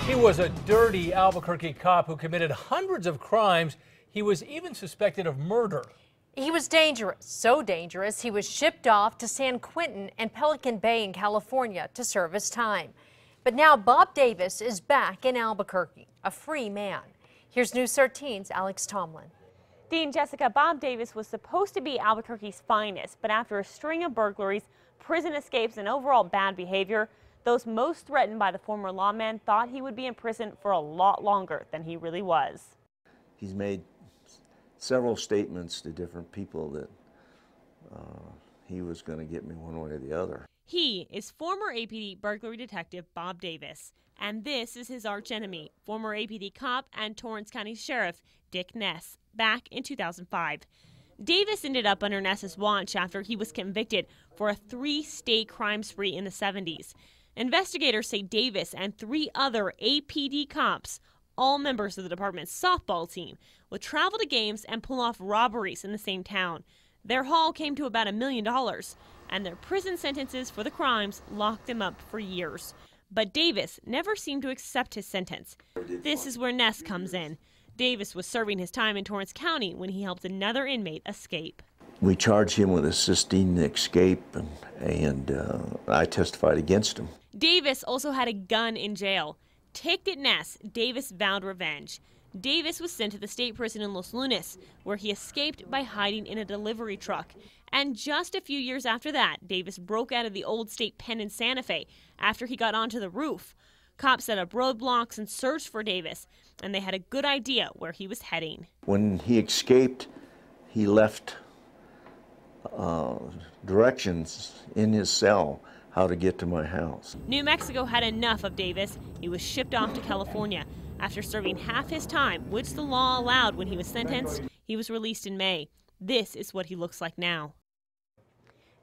He was a dirty Albuquerque cop who committed hundreds of crimes. He was even suspected of murder. He was dangerous, so dangerous he was shipped off to San Quentin and Pelican Bay in California to serve his time. But now Bob Davis is back in Albuquerque, a free man. Here's News 13's Alex Tomlin. Dean, Jessica, Bob Davis was supposed to be Albuquerque's finest, but after a string of burglaries, prison escapes, and overall bad behavior, those most threatened by the former lawman thought he would be in prison for a lot longer than he really was. He's made several statements to different people that he was going to get me one way or the other. He is former APD burglary detective Bob Davis, and this is his archenemy, former APD cop and Torrance County Sheriff Dick Ness, back in 2005. Davis ended up under Ness's watch after he was convicted for a 3-state crime spree in the 70s. Investigators say Davis and 3 other APD cops, all members of the department's softball team, would travel to games and pull off robberies in the same town. Their haul came to about $1 million, and their prison sentences for the crimes locked them up for years. But Davis never seemed to accept his sentence. This is where Ness comes in. Davis was serving his time in Torrance County when he helped another inmate escape. We charged him with assisting the escape, and I testified against him. Davis also had a gun in jail. Ticked at Ness, Davis vowed revenge. Davis was sent to the state prison in Los Lunas, where he escaped by hiding in a delivery truck. And just a few years after that, Davis broke out of the old state pen in Santa Fe after he got onto the roof. Cops set up roadblocks and searched for Davis, and they had a good idea where he was heading. When he escaped, he left directions in his cell how to get to my house. New Mexico had enough of Davis. He was shipped off to California. After serving half his time, which the law allowed when he was sentenced, he was released in May. This is what he looks like now.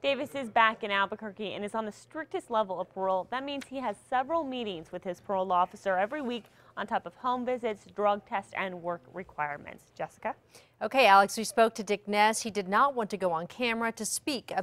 Davis is back in Albuquerque and is on the strictest level of parole. That means he has several meetings with his parole officer every week on top of home visits, drug tests, and work requirements. Jessica? Okay, Alex, we spoke to Dick Ness. He did not want to go on camera to speak